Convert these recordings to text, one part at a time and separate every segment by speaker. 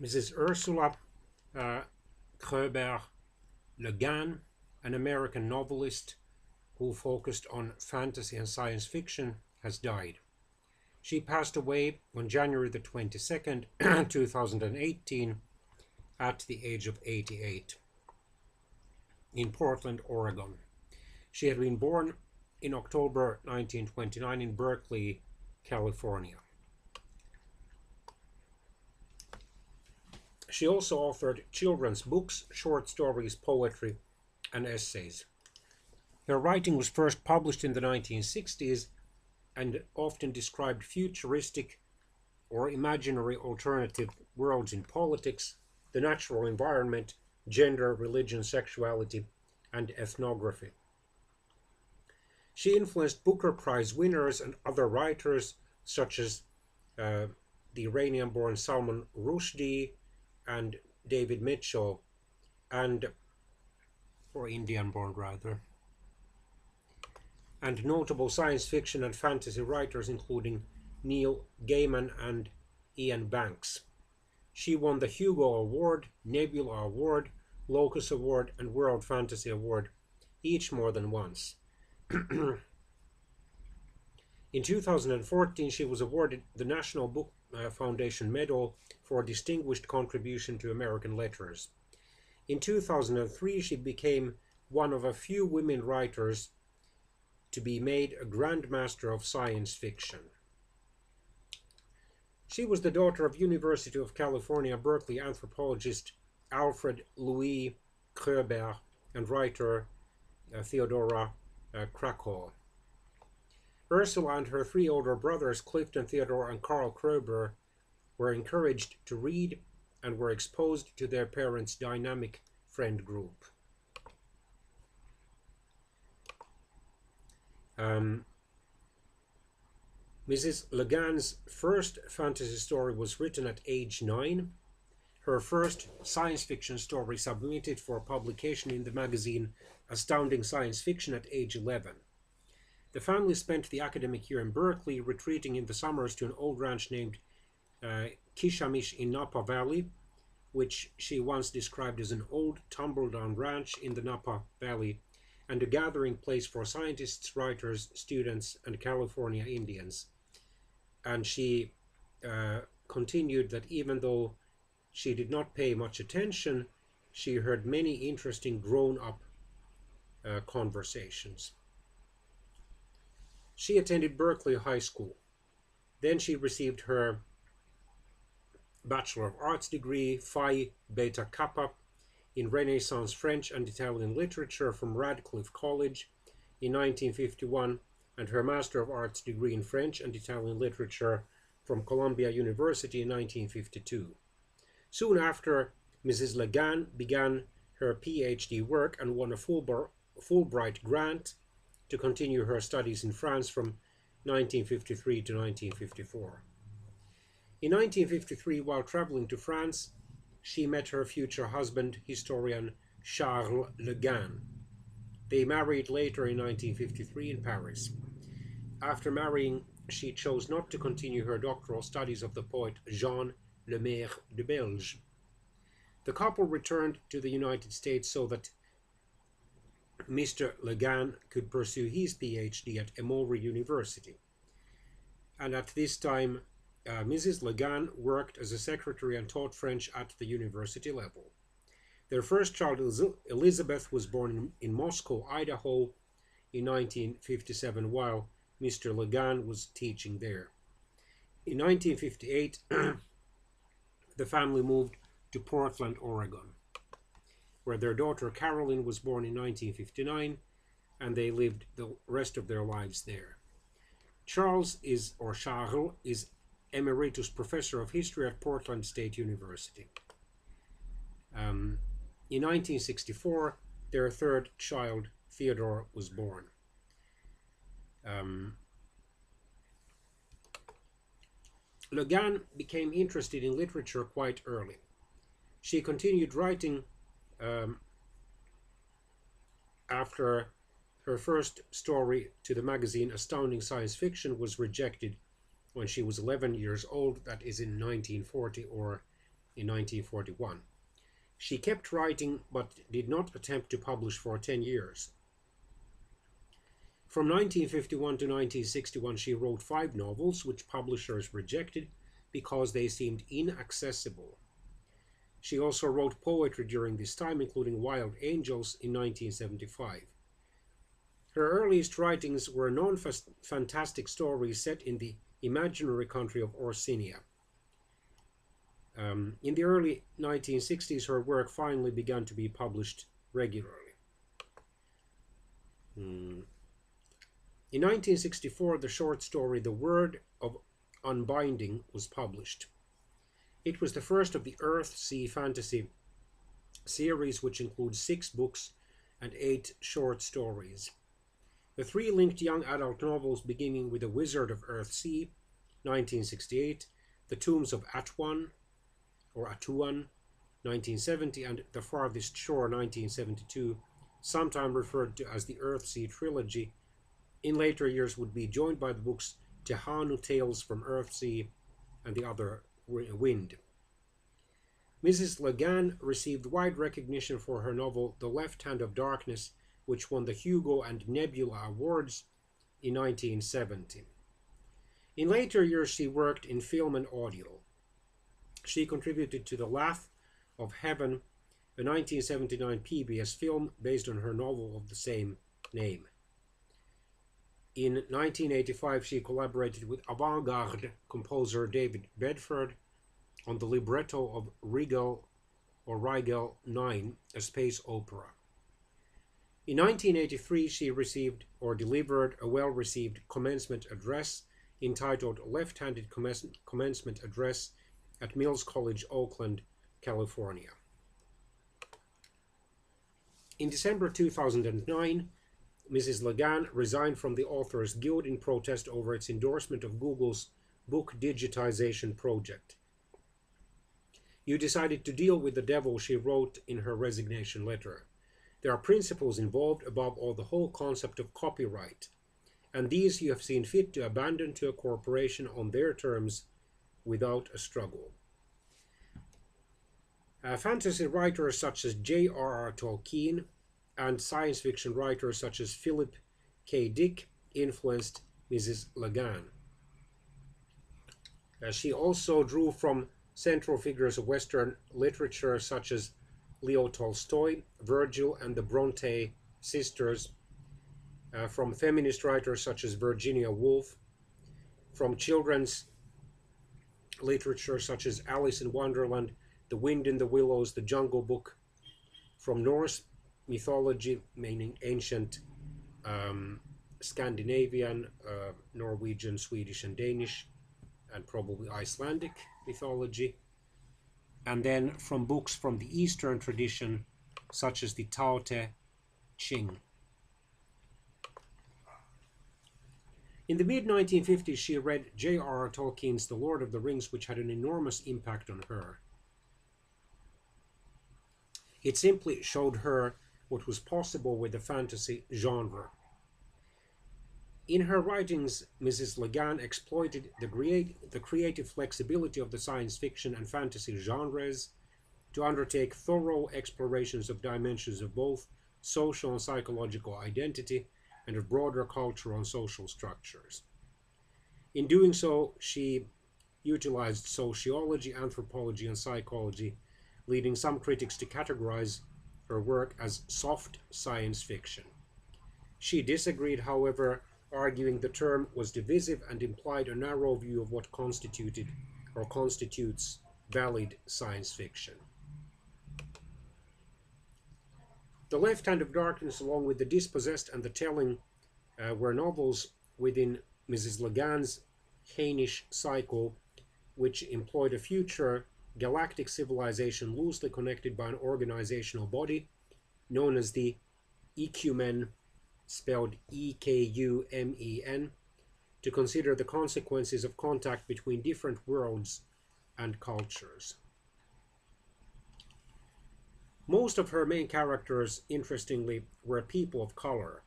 Speaker 1: Mrs. Ursula LeGuin, an American novelist who focused on fantasy and science fiction, has died. She passed away on January the 22nd, 2018, at the age of 88 in Portland, Oregon. She had been born in October 1929 in Berkeley, California. She also authored children's books, short stories, poetry, and essays. Her writing was first published in the 1960s and often described futuristic or imaginary alternative worlds in politics, the natural environment, gender, religion, sexuality, and ethnography. She influenced Booker Prize winners and other writers such as the Iranian-born Salman Rushdie and David Mitchell, or Indian-born rather, and notable science fiction and fantasy writers including Neil Gaiman and Ian Banks. She won the Hugo Award, Nebula Award, Locus Award, and World Fantasy Award, each more than once. In 2014, she was awarded the National Book Foundation Medal for Distinguished Contribution to American Letters. In 2003, she became one of a few women writers to be made a Grand Master of Science Fiction. She was the daughter of University of California, Berkeley anthropologist Alfred Louis Kroeber and writer Theodora Krakow. Ursula and her three older brothers, Clifton, Theodore, and Carl Kroeber, were encouraged to read and were exposed to their parents' dynamic friend group. Mrs. LeGuin's first fantasy story was written at age 9. Her first science fiction story submitted for publication in the magazine Astounding Science Fiction at age 11. The family spent the academic year in Berkeley, retreating in the summers to an old ranch named Kishamish in Napa Valley, which she once described as an old tumble-down ranch in the Napa Valley and a gathering place for scientists, writers, students, and California Indians. And she continued that even though she did not pay much attention, she heard many interesting grown-up conversations. She attended Berkeley High School. Then she received her Bachelor of Arts degree, Phi Beta Kappa, in Renaissance French and Italian literature from Radcliffe College in 1951, and her Master of Arts degree in French and Italian literature from Columbia University in 1952. Soon after, Mrs. LeGuin began her PhD work and won a Fulbright grant to continue her studies in France from 1953 to 1954. In 1953, while traveling to France, she met her future husband, historian Charles LeGuin. They married later in 1953 in Paris. After marrying, she chose not to continue her doctoral studies of the poet Jean Le Maire de Belge. The couple returned to the United States so that Mr. LeGuin could pursue his PhD at Emory University. And at this time, Mrs. LeGuin worked as a secretary and taught French at the university level. Their first child, Elizabeth, was born in Moscow, Idaho in 1957, while Mr. LeGuin was teaching there. In 1958, the family moved to Portland, Oregon, where their daughter Carolyn was born in 1959, and they lived the rest of their lives there. Charles is Emeritus Professor of History at Portland State University. In 1964, their third child, Theodore, was born. LeGuin became interested in literature quite early. She continued writing after her first story to the magazine Astounding Science Fiction was rejected when she was 11 years old, that is in 1940 or in 1941. She kept writing but did not attempt to publish for 10 years. From 1951 to 1961 she wrote 5 novels which publishers rejected because they seemed inaccessible. She also wrote poetry during this time, including Wild Angels in 1975. Her earliest writings were non-fantastic stories set in the imaginary country of Orsini. In the early 1960s, her work finally began to be published regularly. In 1964, the short story The Word of Unbinding was published. It was the first of the Earth-Sea fantasy series, which includes 6 books and 8 short stories. The 3 linked young adult novels beginning with The Wizard of Earth-Sea, 1968, The Tombs of Atuan, 1970, and The Farthest Shore, 1972, sometimes referred to as the Earth-Sea Trilogy, in later years would be joined by the books Tehanu Tales from Earth-Sea and The Other Wind. Mrs. LeGuin received wide recognition for her novel The Left Hand of Darkness, which won the Hugo and Nebula Awards in 1970. In later years she worked in film and audio. She contributed to The Laugh of Heaven, a 1979 PBS film based on her novel of the same name. In 1985 she collaborated with avant-garde composer David Bedford on the libretto of Rigel 9, a space opera. In 1983 she received or delivered a well-received commencement address entitled Left-Handed Commencement Address at Mills College, Oakland, California. In December 2009, Mrs. LeGuin resigned from the Authors Guild in protest over its endorsement of Google's book digitization project. You decided to deal with the devil, she wrote in her resignation letter. There are principles involved, above all the whole concept of copyright, and these you have seen fit to abandon to a corporation on their terms without a struggle. Fantasy writers such as J.R.R. Tolkien and science fiction writers such as Philip K. Dick influenced Mrs. LeGuin. She also drew from central figures of Western literature such as Leo Tolstoy, Virgil, and the Bronte sisters, from feminist writers such as Virginia Woolf, from children's literature such as Alice in Wonderland, The Wind in the Willows, The Jungle Book, from Norse mythology, meaning ancient Scandinavian, Norwegian, Swedish, and Danish, and probably Icelandic mythology, and then from books from the Eastern tradition, such as the Tao Te Ching. In the mid-1950s, she read J.R.R. Tolkien's The Lord of the Rings, which had an enormous impact on her. It simply showed her what was possible with the fantasy genre. In her writings, Mrs. LeGuin exploited the creative flexibility of the science fiction and fantasy genres to undertake thorough explorations of dimensions of both social and psychological identity and of broader cultural and social structures. In doing so, she utilized sociology, anthropology, and psychology, leading some critics to categorize her work as soft science fiction. She disagreed, however, arguing the term was divisive and implied a narrow view of what constituted or constitutes valid science fiction. The Left Hand of Darkness, along with The Dispossessed and The Telling, were novels within Mrs. LeGuin's Hainish cycle, which employed a future galactic civilization loosely connected by an organizational body known as the Ecumen, spelled E-K-U-M-E-N, to consider the consequences of contact between different worlds and cultures. Most of her main characters, interestingly, were people of color,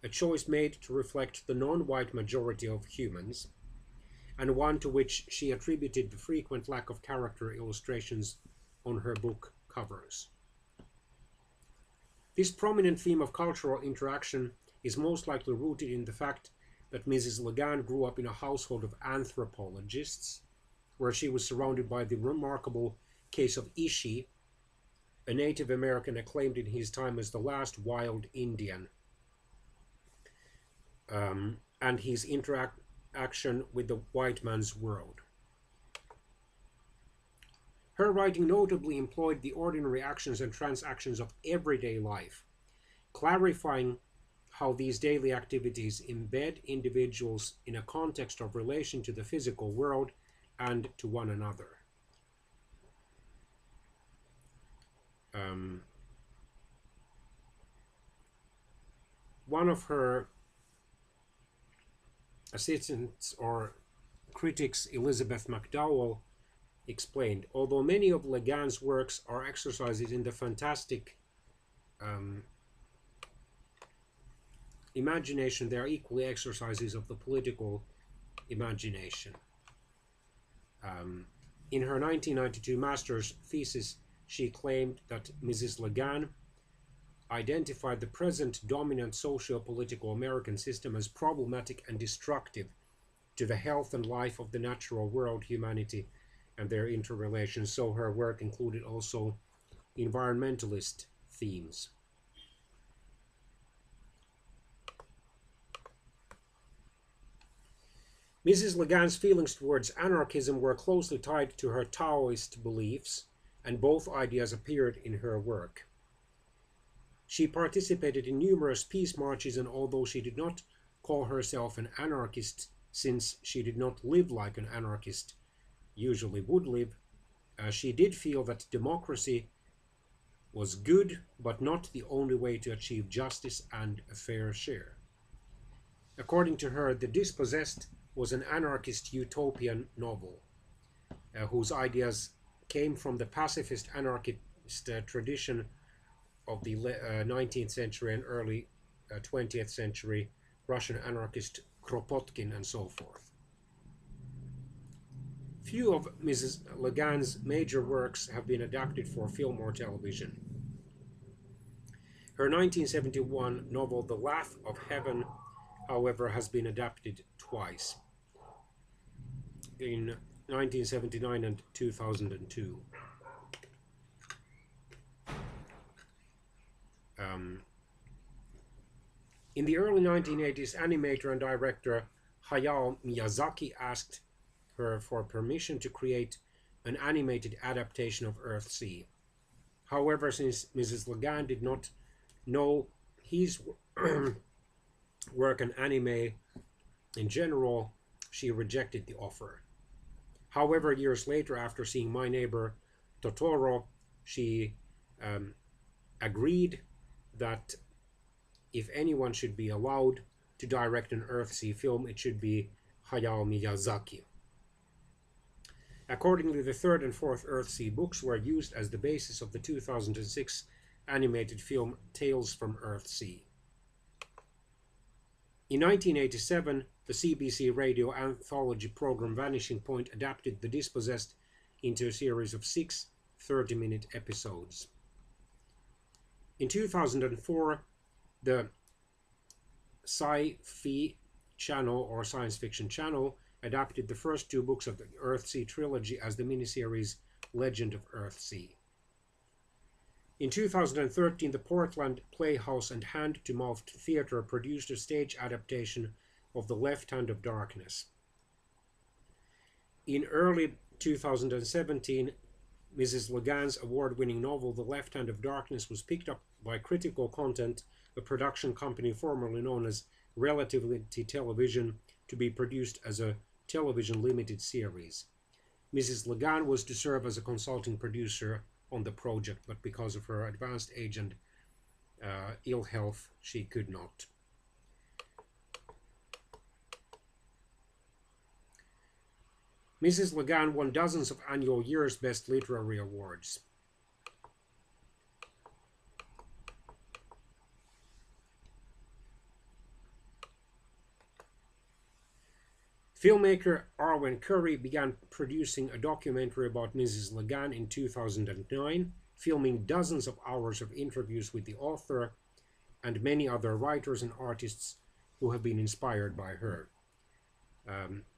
Speaker 1: a choice made to reflect the non-white majority of humans, and one to which she attributed the frequent lack of character illustrations on her book covers. This prominent theme of cultural interaction is most likely rooted in the fact that Mrs. LeGuin grew up in a household of anthropologists, where she was surrounded by the remarkable case of Ishi, a Native American acclaimed in his time as the last wild Indian, and his interaction with the white man's world. Her writing notably employed the ordinary actions and transactions of everyday life, clarifying how these daily activities embed individuals in a context of relation to the physical world and to one another. One of her assistants or critics, Elizabeth McDowell, explained, although many of LeGuin's works are exercises in the fantastic imagination, they are equally exercises of the political imagination. In her 1992 master's thesis, she claimed that Mrs. LeGuin identified the present dominant socio-political American system as problematic and destructive to the health and life of the natural world, humanity, and their interrelations. So her work included also environmentalist themes. Mrs. LeGuin's feelings towards anarchism were closely tied to her Taoist beliefs, and both ideas appeared in her work. She participated in numerous peace marches, and although she did not call herself an anarchist, since she did not live like an anarchist usually would live, she did feel that democracy was good, but not the only way to achieve justice and a fair share. According to her, The Dispossessed was an anarchist utopian novel, whose ideas came from the pacifist anarchist tradition of the 19th century and early 20th century Russian anarchist Kropotkin and so forth. Few of Mrs. LeGuin's major works have been adapted for film or television. Her 1971 novel The Laugh of Heaven, however, has been adapted twice, in 1979 and 2002. In the early 1980s, animator and director Hayao Miyazaki asked her for permission to create an animated adaptation of Earthsea. However, since Mrs. LeGuin did not know his work and anime in general, she rejected the offer. However, years later, after seeing My Neighbor Totoro, she agreed that if anyone should be allowed to direct an Earthsea film, it should be Hayao Miyazaki. Accordingly, the third and fourth Earthsea books were used as the basis of the 2006 animated film Tales from Earthsea. In 1987, the CBC radio anthology program Vanishing Point adapted The Dispossessed into a series of 6 30-minute episodes. In 2004, the Sci-Fi Channel, or Science Fiction Channel, adapted the first 2 books of the Earthsea trilogy as the miniseries Legend of Earthsea. In 2013, the Portland Playhouse and Hand-to-Mouth Theatre produced a stage adaptation of The Left Hand of Darkness. In early 2017, Mrs. LeGuin's award-winning novel The Left Hand of Darkness was picked up by Critical Content, a production company formerly known as Relativity Television, to be produced as a television limited series. Mrs. LeGuin was to serve as a consulting producer on the project, but because of her advanced age and ill health, she could not. Mrs. LeGuin won dozens of annual Year's Best Literary Awards. Filmmaker Arwen Curry began producing a documentary about Mrs. LeGuin in 2009, filming dozens of hours of interviews with the author and many other writers and artists who have been inspired by her.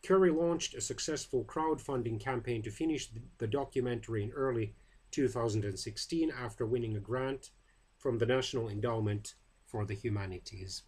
Speaker 1: Curry launched a successful crowdfunding campaign to finish the documentary in early 2016 after winning a grant from the National Endowment for the Humanities.